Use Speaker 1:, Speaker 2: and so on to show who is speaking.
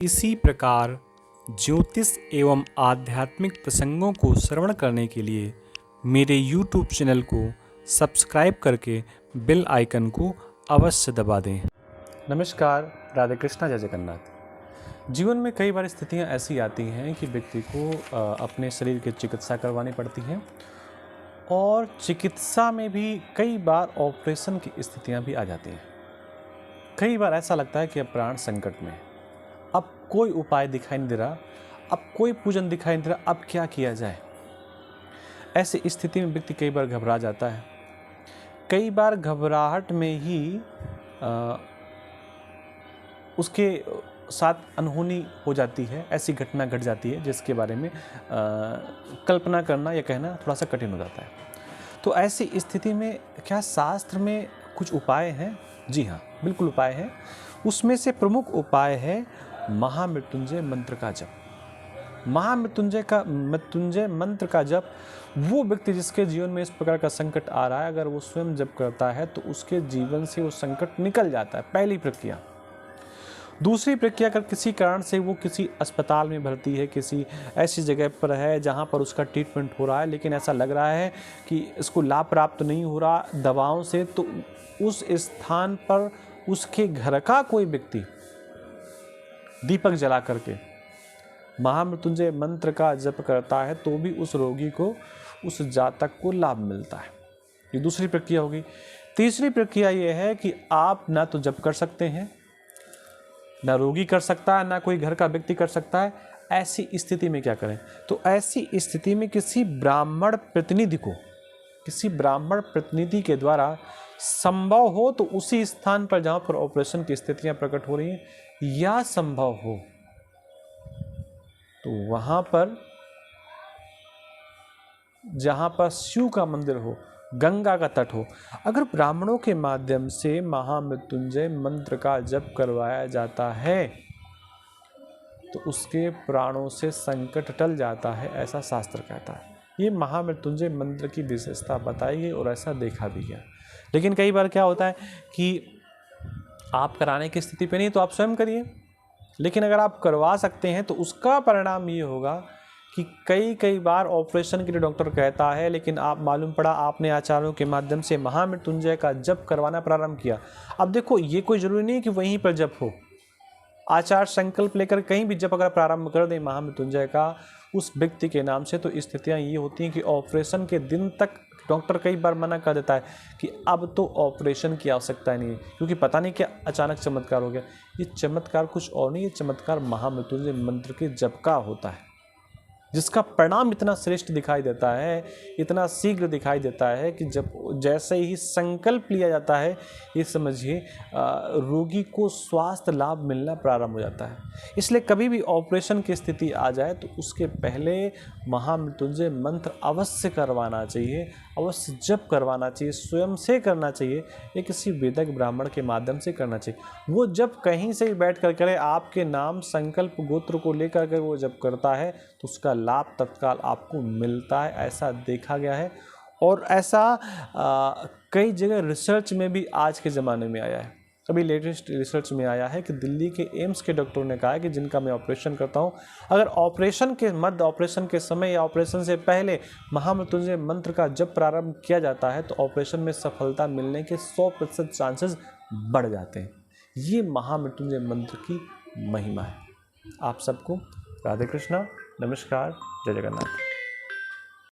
Speaker 1: इसी प्रकार ज्योतिष एवं आध्यात्मिक प्रसंगों को श्रवण करने के लिए मेरे YouTube चैनल को सब्सक्राइब करके बेल आइकन को अवश्य दबा दें। नमस्कार, राधे कृष्णा, जय जगन्नाथ। जीवन में कई बार स्थितियां ऐसी आती हैं कि व्यक्ति को अपने शरीर की चिकित्सा करवानी पड़ती है और चिकित्सा में भी कई बार ऑपरेशन की स्थितियां भी आ जाती हैं। कई बार ऐसा लगता है कि अब प्राण संकट में है, अब कोई उपाय दिखाई नहीं दे रहा, अब कोई पूजन दिखाई नहीं दे रहा, अब क्या किया जाए। ऐसी स्थिति में व्यक्ति कई बार घबरा जाता है। कई बार घबराहट में ही उसके साथ अनहोनी हो जाती है, ऐसी घटना घट जाती है जिसके बारे में कल्पना करना या कहना थोड़ा सा कठिन हो जाता है। तो ऐसी स्थिति में क्या शास्त्र में कुछ उपाय हैं? जी हाँ, बिल्कुल उपाय हैं। उसमें से प्रमुख उपाय है महामृत्युंजय मंत्र का जप। मृत्युंजय मंत्र का जप वो व्यक्ति जिसके जीवन में इस प्रकार का संकट आ रहा है, अगर वो स्वयं जप करता है तो उसके जीवन से वो संकट निकल जाता है, पहली प्रक्रिया। दूसरी प्रक्रिया, अगर किसी कारण से वो किसी अस्पताल में भर्ती है, किसी ऐसी जगह पर है जहाँ पर उसका ट्रीटमेंट हो रहा है, लेकिन ऐसा लग रहा है कि इसको लाभ प्राप्त नहीं हो रहा दवाओं से, तो उस स्थान पर उसके घर का कोई व्यक्ति दीपक जला करके महामृत्युंजय मंत्र का जप करता है तो भी उस रोगी को, उस जातक को लाभ मिलता है। ये दूसरी प्रक्रिया होगी। तीसरी प्रक्रिया ये है कि आप ना तो जप कर सकते हैं, ना रोगी कर सकता है, ना कोई घर का व्यक्ति कर सकता है। ऐसी स्थिति में क्या करें? तो ऐसी स्थिति में किसी ब्राह्मण प्रतिनिधि के द्वारा संभव हो तो उसी स्थान पर जहाँ पर ऑपरेशन की स्थितियाँ प्रकट हो रही हैं, या संभव हो तो वहाँ पर जहाँ पर शिव का मंदिर हो, गंगा का तट हो, अगर ब्राह्मणों के माध्यम से महामृत्युंजय मंत्र का जप करवाया जाता है तो उसके प्राणों से संकट टल जाता है, ऐसा शास्त्र कहता है। ये महामृत्युंजय मंत्र की विशेषता बताई गई और ऐसा देखा भी गया। लेकिन कई बार क्या होता है कि आप कराने की स्थिति पे नहीं तो आप स्वयं करिए, लेकिन अगर आप करवा सकते हैं तो उसका परिणाम ये होगा कि कई बार ऑपरेशन के लिए डॉक्टर कहता है, लेकिन आप मालूम पड़ा आपने आचार्यों के माध्यम से महामृत्युंजय का जप करवाना प्रारंभ किया। अब देखो, ये कोई जरूरी नहीं कि वहीं पर जप हो। आचार संकल्प लेकर कहीं भी जप अगर प्रारंभ कर दें महामृत्युंजय का उस व्यक्ति के नाम से, तो स्थितियाँ ये होती हैं कि ऑपरेशन के दिन तक डॉक्टर कई बार मना कर देता है कि अब तो ऑपरेशन की आवश्यकता नहीं है, क्योंकि पता नहीं क्या अचानक चमत्कार हो गया। ये चमत्कार कुछ और नहीं, ये चमत्कार महामृत्युंजय मंत्र के जप का होता है, जिसका परिणाम इतना श्रेष्ठ दिखाई देता है, इतना शीघ्र दिखाई देता है कि जब जैसे ही संकल्प लिया जाता है, ये समझिए रोगी को स्वास्थ्य लाभ मिलना प्रारंभ हो जाता है। इसलिए कभी भी ऑपरेशन की स्थिति आ जाए तो उसके पहले महामृत्युंजय मंत्र अवश्य करवाना चाहिए, अवश्य जप करवाना चाहिए, स्वयं से करना चाहिए या किसी वेदक ब्राह्मण के माध्यम से करना चाहिए। वो जब कहीं से भी बैठ कर करे, आपके नाम संकल्प गोत्र को लेकर के वो जब करता है तो उसका लाभ तत्काल आपको मिलता है, ऐसा देखा गया है। और ऐसा कई जगह रिसर्च में भी आज के ज़माने में आया है। अभी लेटेस्ट रिसर्च में आया है कि दिल्ली के एम्स के डॉक्टरों ने कहा है कि जिनका मैं ऑपरेशन करता हूं, अगर ऑपरेशन के मध्य, ऑपरेशन के समय या ऑपरेशन से पहले महामृत्युंजय मंत्र का जब प्रारंभ किया जाता है तो ऑपरेशन में सफलता मिलने के 100% चांसेस बढ़ जाते हैं। ये महामृत्युंजय मंत्र की महिमा है। आप सबको राधे कृष्णा, नमस्कार, जय जगन्नाथ।